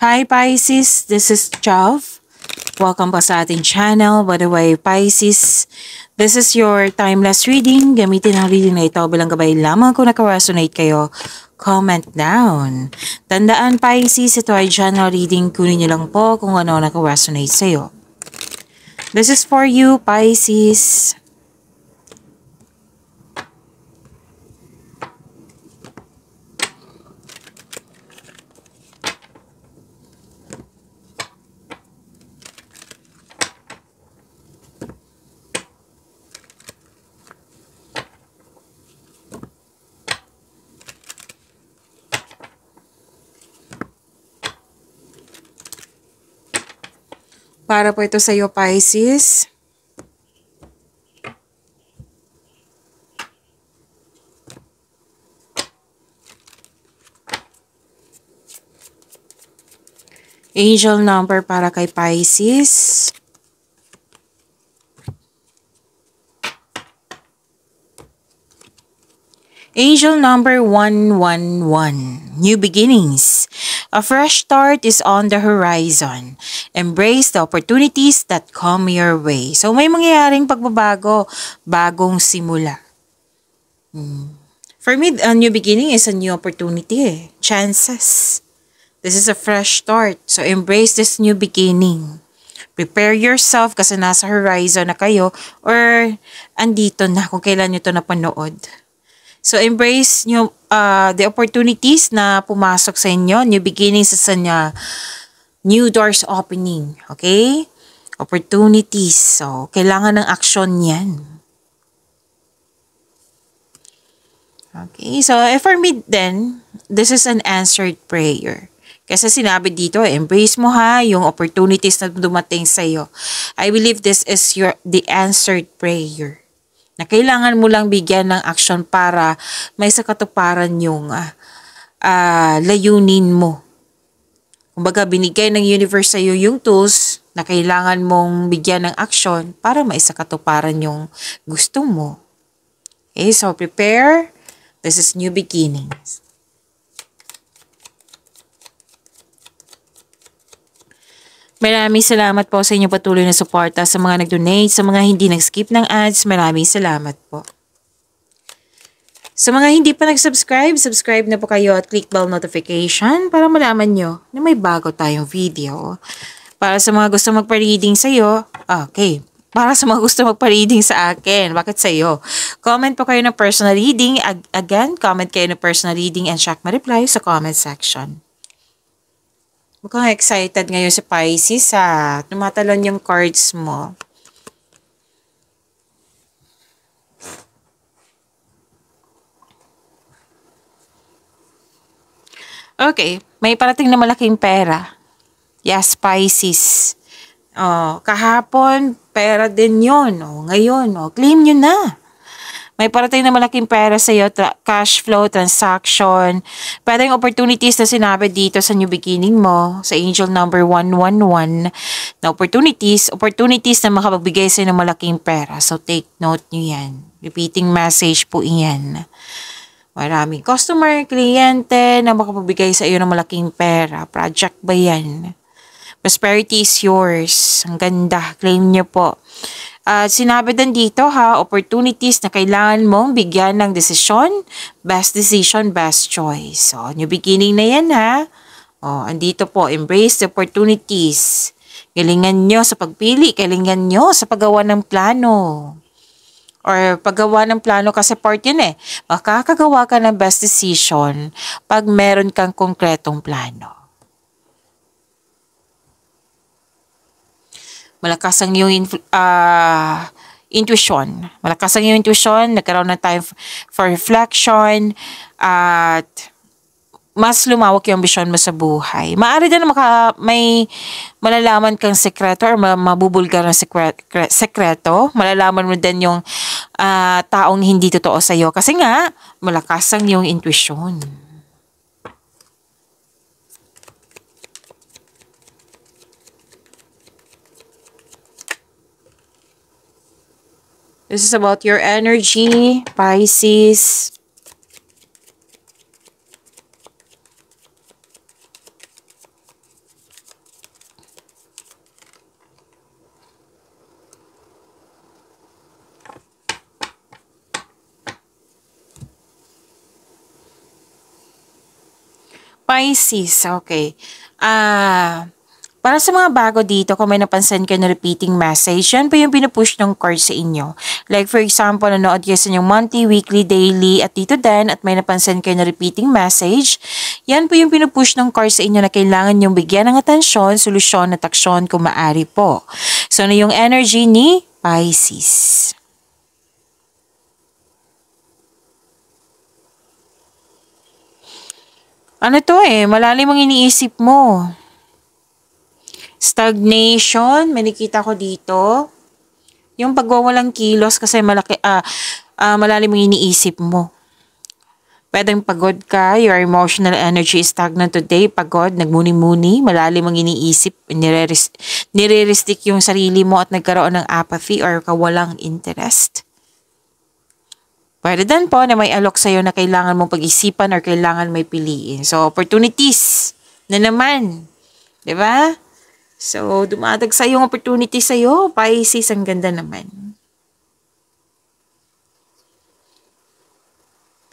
Hi Pisces, this is Chav. Welcome pa sa ating channel. By the way, Pisces, this is your timeless reading. Gamitin ang reading na ito bilang gabay lamang kung naka-resonate kayo. Comment down. Tandaan Pisces, ito ay general reading. Kunin niyo lang po kung ano naka-resonate sa'yo. This is for you, Pisces. Para po ito sa iyo, Pisces. Angel number para kay Pisces. Angel number 111. New beginnings. A fresh start is on the horizon. Embrace the opportunities that come your way. So may mangyayaring pagbabago, bagong simula. For me, a new beginning is a new opportunity. Chances. This is a fresh start. So embrace this new beginning. Prepare yourself kasi nasa horizon na kayo or andito na kung kailan nyo ito napanood. So, embrace nyo the opportunities na pumasok sa inyo. New beginnings sa inyo. New doors opening. Okay? Opportunities. So, kailangan ng action yan. Okay? So, for me then, this is an answered prayer. Kasi sinabi dito, embrace mo ha yung opportunities na dumating sa iyo. I believe this is the answered prayer. Na kailangan mo lang bigyan ng action para may sakatuparan yung layunin mo. Kumbaga, binigay ng universe sa iyo yung tools na kailangan mong bigyan ng action para may sakatuparan yung gusto mo. Okay, so prepare. This is new beginnings. Maraming salamat po sa inyong patuloy na suporta, sa mga nag-donate, sa mga hindi nag-skip ng ads. Maraming salamat po. Sa mga hindi pa nag-subscribe, subscribe na po kayo at click bell notification para malaman nyo na may bago tayong video. Para sa mga gusto magpa-reading sa iyo, okay. Para sa mga gusto magpa-reading sa akin, bakit sa iyo? Comment po kayo ng personal reading. Again, comment kayo ng personal reading and check my reply sa comment section. Mukhang excited ngayon si Pisces tumatalon yung cards mo. Okay, may parating na malaking pera. Yes, Pisces. Kahapon, pera din yun. Ngayon, claim nyo na. May parating na malaking pera sa iyo, cash flow, transaction. Pwedeng opportunities na sinabi dito sa new beginning mo, sa angel number 111, na opportunities na makapagbigay sa iyo ng malaking pera. So take note nyo yan. Repeating message po iyan. Maraming customer, kliyente na makapagbigay sa iyo ng malaking pera. Project ba yan? Prosperity is yours. Ang ganda. Claim nyo po. Sinabi din dito opportunities na kailangan mong bigyan ng decision, best choice. So, new beginning na yan andito po, embrace the opportunities. Galingan nyo sa pagpili, galingan nyo sa paggawa ng plano. Or paggawa ng plano kasi part yun makakagawa ka ng best decision pag meron kang konkretong plano. Malakas ang iyong intuition. Malakas ang iyong intuition. Nagkaroon ng time for reflection. At mas lumawak yung ambisyon mo sa buhay. Maaari din may malalaman kang sekreto or mabubulgar ng sekreto. Malalaman mo din yung taong hindi totoo sa iyo. Kasi nga, malakas ang iyong intuition. This is about your energy, Pisces. Pisces, okay. Para sa mga bago dito, kung may napansin kayo na repeating message, yan po yung pinupush ng card sa inyo. Like for example, nanood kayo sa inyong monthly, weekly, daily, at dito din, at may napansin kayo na repeating message, yan po yung pinupush ng card sa inyo na kailangan yung bigyan ng atensyon, solusyon, at aksyon kung maaari po. So, ano yung energy ni Pisces? Ano to malalim ang iniisip mo. Stagnation, may nakita ko dito. Yung pagwawalang kilos kasi malalim ang iniisip mo. Pwedeng pagod ka, your emotional energy is stagnant today, pagod, nagmuni-muni, malalim ang iniisip, nire-restrict yung sarili mo at nagkaroon ng apathy or kawalang interest. Pwede din po na may alok sa'yo na kailangan mong pag-isipan or kailangan may piliin. So, opportunities na naman. Diba? So, dumadag sa'yo yung opportunity sa'yo. Pisces, ang ganda naman.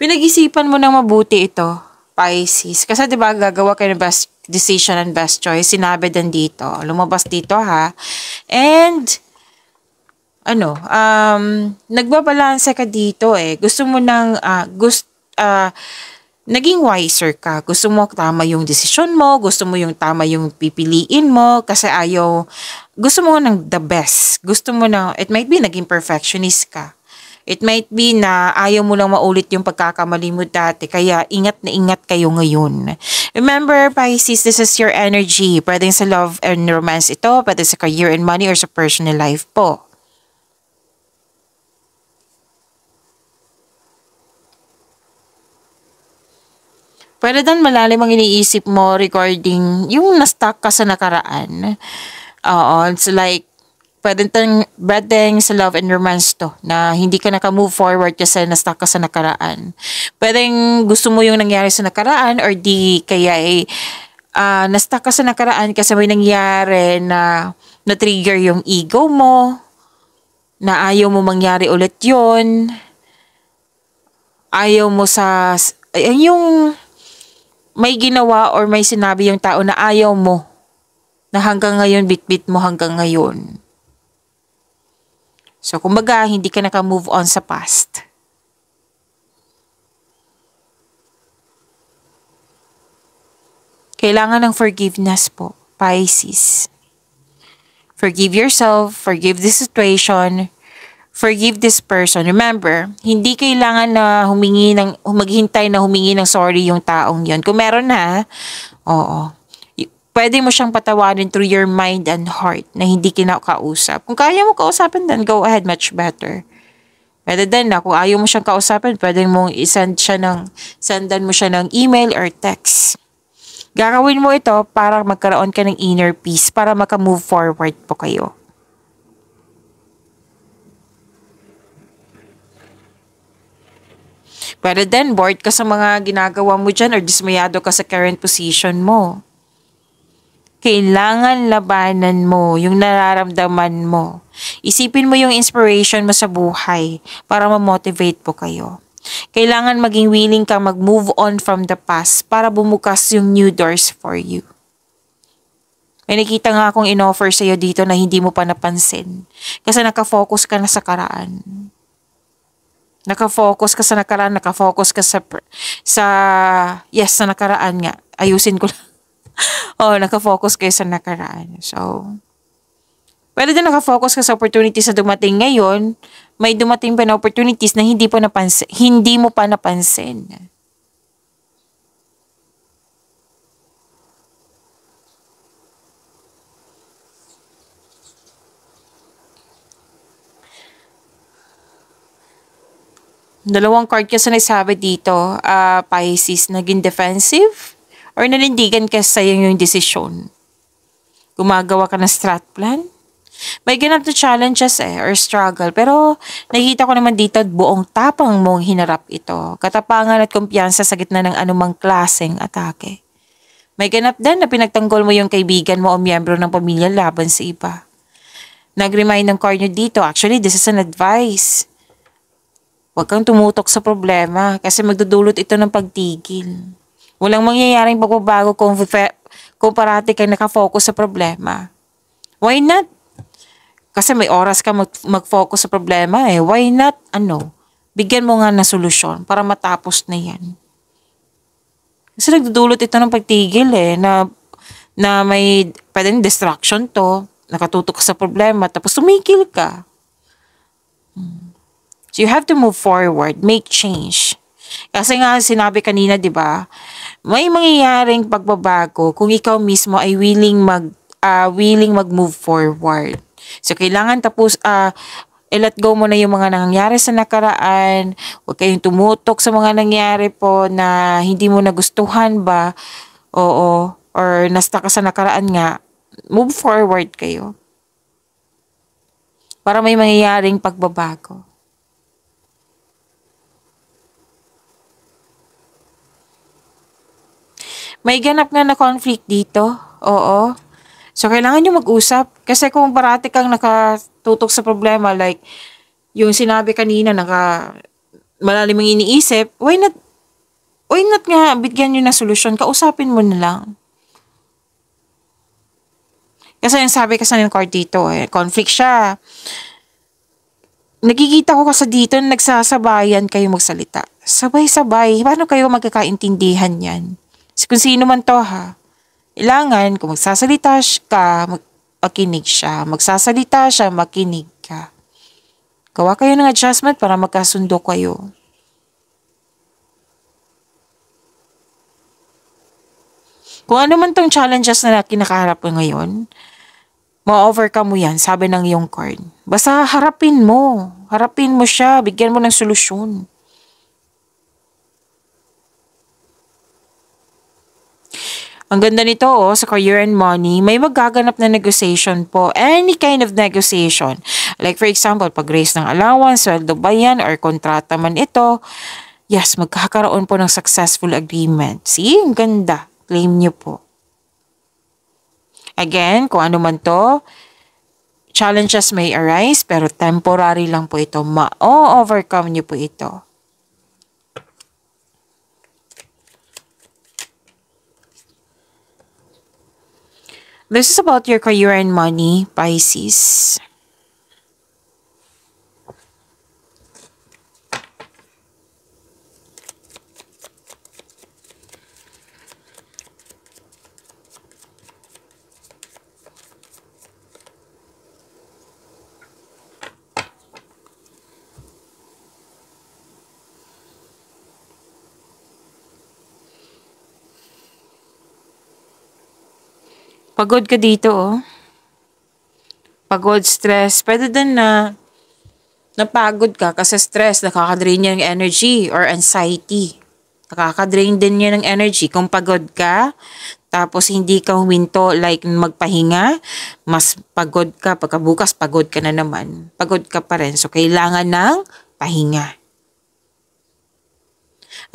Pinag-isipan mo ng mabuti ito, Pisces. Kasi diba, gagawa kayo ng best decision and best choice. Sinabi din dito. Lumabas dito ha. And, nagbabalanse ka dito Gusto mo naging wiser ka. Gusto mo tama yung desisyon mo, gusto mo yung tama yung pipiliin mo kasi gusto mo ng the best. Gusto mo it might be naging perfectionist ka. It might be na ayaw mo lang maulit yung pagkakamali mo dati, kaya ingat na ingat kayo ngayon. Remember, Pisces, this is your energy. Pwedeng sa love and romance ito, pwede sa career and money or sa personal life po. Pwede din malalim ang iniisip mo regarding yung na-stuck ka sa nakaraan. Oo, it's like, pwedeng sa love and romance to, na hindi ka naka-move forward kasi na-stuck ka sa nakaraan. Pwedeng gusto mo yung nangyari sa nakaraan or di kaya na-stuck ka sa nakaraan kasi may nangyari na na-trigger yung ego mo, na ayaw mo mangyari ulit yun. Ayaw mo yung may ginawa or may sinabi yung tao na ayaw mo, na hanggang ngayon, bitbit mo hanggang ngayon. So, kumbaga, hindi ka naka-move on sa past. Kailangan ng forgiveness po, Pisces. Forgive yourself, forgive the situation, forgive this person. Remember, hindi kailangan na maghintay na humingi ng sorry yung taong yon. Kung meron na, pwede mo siyang patawarin through your mind and heart na hindi kinakausap. Kung kaya mo kausapin, then go ahead, much better. Pwede din na kung ayaw mo siyang kausapin, pwede mong sendan mo siya ng email or text. Gagawin mo ito para magkaroon ka ng inner peace, para maka-move forward po kayo. Pwede din, bored ka sa mga ginagawa mo dyan or dismayado ka sa current position mo. Kailangan labanan mo yung nararamdaman mo. Isipin mo yung inspiration mo sa buhay para ma-motivate po kayo. Kailangan maging willing kang mag-move on from the past para bumukas yung new doors for you. May nakita nga akong in-offer sa'yo dito na hindi mo pa napansin kasi nakafocus ka na sa karaan. Nakafocus ka sa nakaraan, nakafocus ka sa nakaraan nga. Ayusin ko lang. Nakafocus kayo sa nakaraan. So, pwede din nakafocus ka sa opportunities na dumating ngayon. May dumating pa na opportunities na hindi mo pa napansin. Dalawang card kasi nagsabi dito, Pisces, naging defensive or nanindigan ka sa yung desisyon. Gumagawa ka ng strat plan. May ganap na challenges or struggle, pero nakikita ko naman dito buong tapang mong hinarap ito. Katapangan at kumpiyansa sa gitna ng anumang klaseng atake. May ganap din na pinagtanggol mo yung kaibigan mo o miyembro ng pamilya laban sa iba. Nag-remind ng card nyo dito, actually this is an advice. Huwag kang tumutok sa problema kasi magdudulot ito ng pagtigil. Walang mangyayaring pagbabago kung parati kang nakafocus sa problema. Why not? Kasi may oras ka mag-focus sa problema eh. Why not, bigyan mo nga ng solusyon para matapos na yan. Kasi nagdudulot ito ng pagtigil eh, na may pwedeng distraction to, nakatutok ka sa problema, tapos tumigil ka. So you have to move forward, make change. Kasi nga sinabi kanina, 'di ba? May mangyayaring pagbabago kung ikaw mismo ay willing mag-move forward. So kailangan i-let go mo na yung mga nangyari sa nakaraan. Huwag kayong tumutok sa mga nangyari po na hindi mo nagustuhan ba. Oo. Or nasta ka sa nakaraan nga. Move forward kayo. Para may mangyayaring pagbabago. May ganap nga na conflict dito. Oo. So, kailangan nyo mag-usap. Kasi kung parati kang nakatutok sa problema, like, yung sinabi kanina, malalim ang iniisip, why not nga, bigyan nyo na solusyon, kausapin mo na lang. Kasi yung sabi kasi ng card dito, conflict siya. Nagkikita ko kasi dito, nagsasabayan kayo magsalita. Sabay-sabay. Paano kayo magkakaintindihan yan? Kung sino man to ha. Kailangan, kung magsasalita ka, makinig siya. Magsasalita siya, makinig ka. Gawa kayo ng adjustment para magkasundo kayo. Kung ano man tong challenges na kinakaharap mo ngayon, ma-overcome mo yan, sabi ng iyong card. Basta harapin mo. Harapin mo siya, bigyan mo ng solusyon. Ang ganda nito sa career and money, may magaganap na negotiation po. Any kind of negotiation. Like for example, pag-raise ng allowance, sweldo ba yan, or kontrata man ito. Yes, magkakaroon po ng successful agreement. See, ang ganda. Claim nyo po. Again, kung ano man to, challenges may arise, pero temporary lang po ito. Ma-overcome nyo po ito. This is about your career and money, Pisces. Pagod ka dito, Pagod, stress. Pwede din na napagod ka kasi stress, nakakadrain niya ng energy or anxiety. Nakakadrain din niya ng energy. Kung pagod ka, tapos hindi ka huminto like magpahinga, mas pagod ka. Pagkabukas, pagod ka na naman. Pagod ka pa rin. So, kailangan ng pahinga.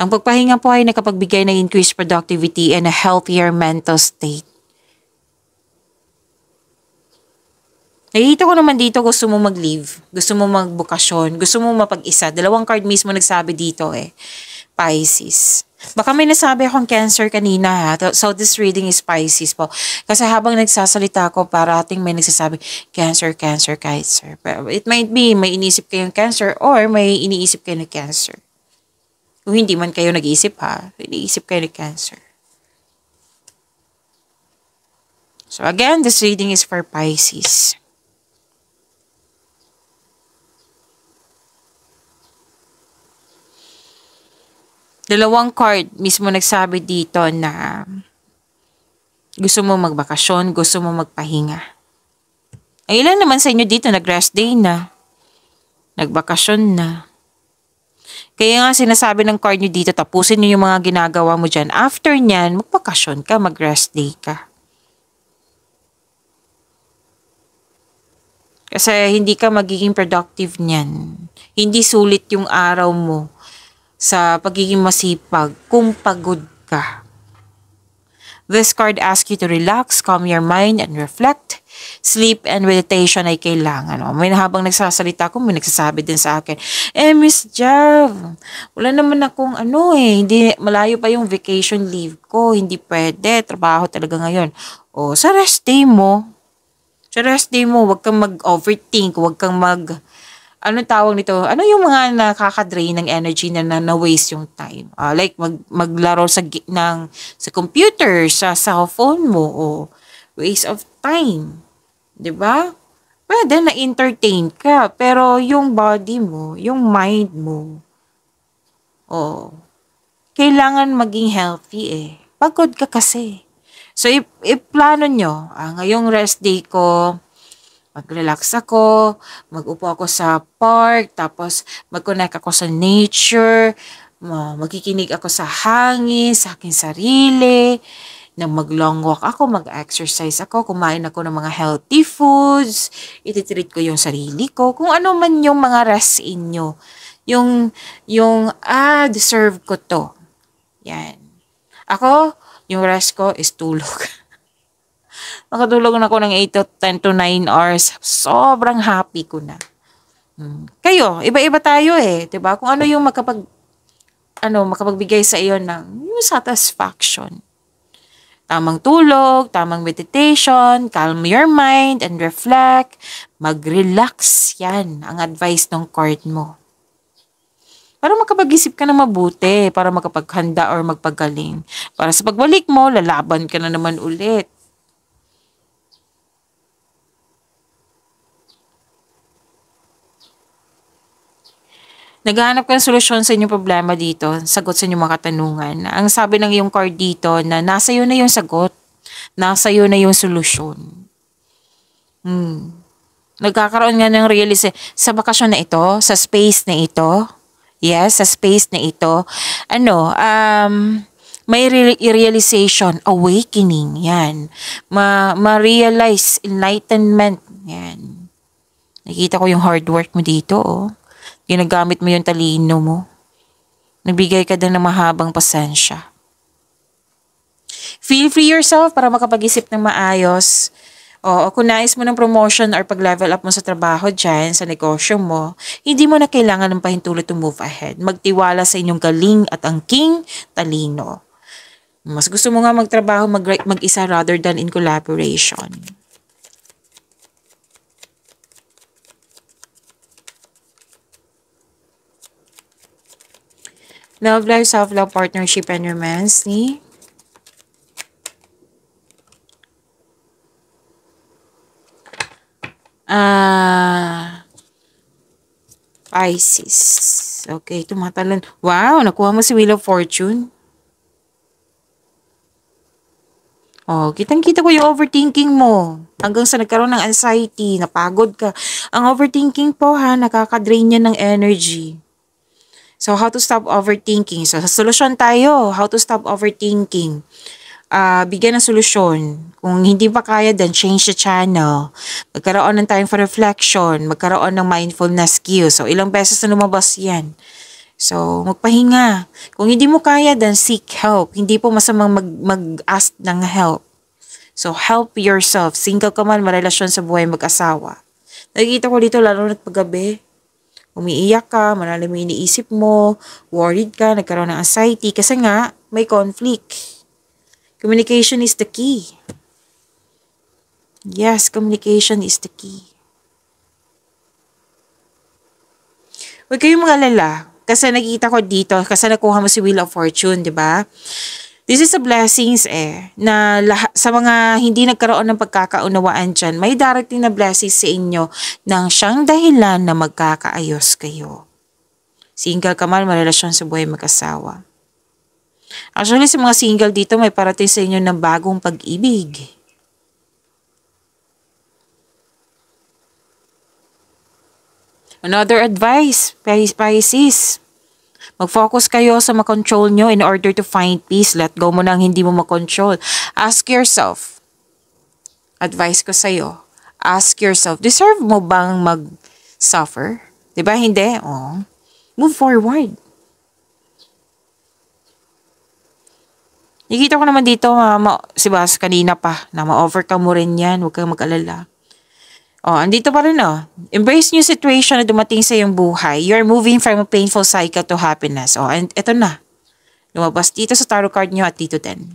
Ang pagpahinga po ay nakapagbigay ng increased productivity and a healthier mental state. Nakikita ko naman dito, gusto mo mag-leave, gusto mo magbukasyon, gusto mo mapag-isa. Dalawang card mismo nagsabi dito Pisces. Baka may nasabi akong Cancer kanina So this reading is Pisces po. Kasi habang nagsasalita ako, parating may nagsasabi, Cancer, Cancer, Cancer. Pero it might be may inisip kayong Cancer or may iniisip kayo ng Cancer. Kung hindi man kayo nag-iisip iniisip kayo ng Cancer. So again, this reading is for Pisces. Dalawang card mismo nagsabi dito na gusto mo magbakasyon, gusto mo magpahinga. Ay, ilan naman sa inyo dito nag-rest day na, nagbakasyon na. Kaya nga sinasabi ng card nyo dito, tapusin nyo yung mga ginagawa mo dyan. After nyan, magbakasyon ka, mag-rest day ka. Kasi hindi ka magiging productive nyan. Hindi sulit yung araw mo sa pagiging masipag kung pagod ka. This card asks you to relax, calm your mind, and reflect. sleep and meditation ay kailangan. May habang nagsasalita ko, may nagsasabi din sa akin, Miss Jav, wala naman akong hindi, malayo pa yung vacation leave ko, hindi pwede, trabaho talaga ngayon. Sa rest day mo, wag kang mag-overthink, wag kang anong tawag nito? Ano yung mga nakaka-drain ng energy na waste yung time? Like maglaro sa computer, sa cellphone mo, waste of time. 'Di ba? Pwede na-entertain ka, pero yung body mo, yung mind mo, kailangan maging healthy Pagod ka kasi. So, plano nyo, ngayong rest day ko, mag-relax ako, mag-upo ako sa park, tapos mag-connect ako sa nature, magkikinig ako sa hangin, sa aking sarili, na mag-long walk ako, mag-exercise ako, kumain ako ng mga healthy foods, ititreat ko yung sarili ko, kung ano man yung mga rest inyo. Yung, deserve ko to. Yan. Ako, yung rest ko is tulog. Nakatulog na ako ng 8 to 10 to 9 hours. Sobrang happy ko na. Kayo, iba-iba tayo 'di ba? Kung ano yung makapagbigay sa iyo ng yung satisfaction. Tamang tulog, tamang meditation, calm your mind and reflect, mag-relax. Yan ang advice ng card mo. Para makapag-isip ka na mabuti, para makapaghanda or magpagaling. Para sa pagbalik mo, lalaban ka na naman ulit. Naghahanap ka ng solusyon sa inyong problema dito, sagot sa inyong mga katanungan. Ang sabi ng iyong card dito na nasa iyo na yung sagot, nasa iyo na yung solusyon. Nagkakaroon nga ng realization sa bakasyon na ito, sa space na ito. Yes, sa space na ito. May realization, awakening, yan. Ma-realize, enlightenment, yan. Nakita ko yung hard work mo dito, Ginagamit mo yung talino mo. Nagbigay ka din ng mahabang pasensya. Feel free yourself para makapag-isip ng maayos. Kung nais mo ng promotion or pag-level up mo sa trabaho dyan, sa negosyo mo, hindi mo na kailangan ng pahintulot to move ahead. Magtiwala sa inyong galing at angking talino. Mas gusto mo nga magtrabaho mag-isa rather than in collaboration. Love life, self-love, partnership, and romance ni Pisces. Okay, tumatalon. Wow, nakuha mo si Wheel of Fortune. Kitang-kita ko yung overthinking mo. Hanggang sa nagkaroon ng anxiety, napagod ka. Ang overthinking po nakaka-drain niya ng energy. So, how to stop overthinking? So, sa solusyon tayo. How to stop overthinking? Bigyan ng solusyon. Kung hindi pa kaya, then change the channel. Magkaroon ng time for reflection. Magkaroon ng mindfulness skills. So, ilang beses na lumabas yan. So, magpahinga. Kung hindi mo kaya, then seek help. Hindi po masamang mag-ask ng help. So, help yourself. Single ka man, marelasyon sa buhay mag-asawa. Nakikita ko dito, lalo na't paggabi. Umiiyak ka, malalim yung iniisip mo, worried ka, nagkaroon ng anxiety kasi nga may conflict. Communication is the key. Yes, communication is the key. Huwag kayong mga lala kasi nakita ko dito, kasi nakuha mo si Wheel of Fortune, di ba? This is a blessings na sa mga hindi nagkaroon ng pagkakaunawaan dyan, may darating na blessings sa inyo nang siyang dahilan na magkakaayos kayo. Single ka man, marelasyon sa buhay mag-asawa. Actually, sa mga single dito, may parating sa inyo ng bagong pag-ibig. Another advice, Pisces. Mag-focus kayo sa makontrol nyo in order to find peace. Let go mo na ang hindi mo makontrol. Ask yourself. Advice ko sa'yo. Ask yourself, deserve mo bang mag-suffer? Diba? Hindi? Move forward. Nakikita ko naman dito, si Bas, kanina pa, na ma-overcome mo rin yan. Huwag kang mag-alala. Oh, andito pa rin oh. Embrace new situation na dumating sa iyong buhay. You're moving from a painful cycle to happiness. Oh, and eto na. Lumabas dito sa tarot card nyo at dito din.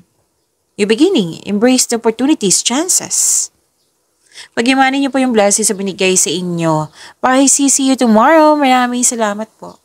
New beginning. Embrace the opportunities, chances. Pag-imanin niyo po yung blessings sa binigay sa inyo. Bye, see you tomorrow. Maraming salamat po.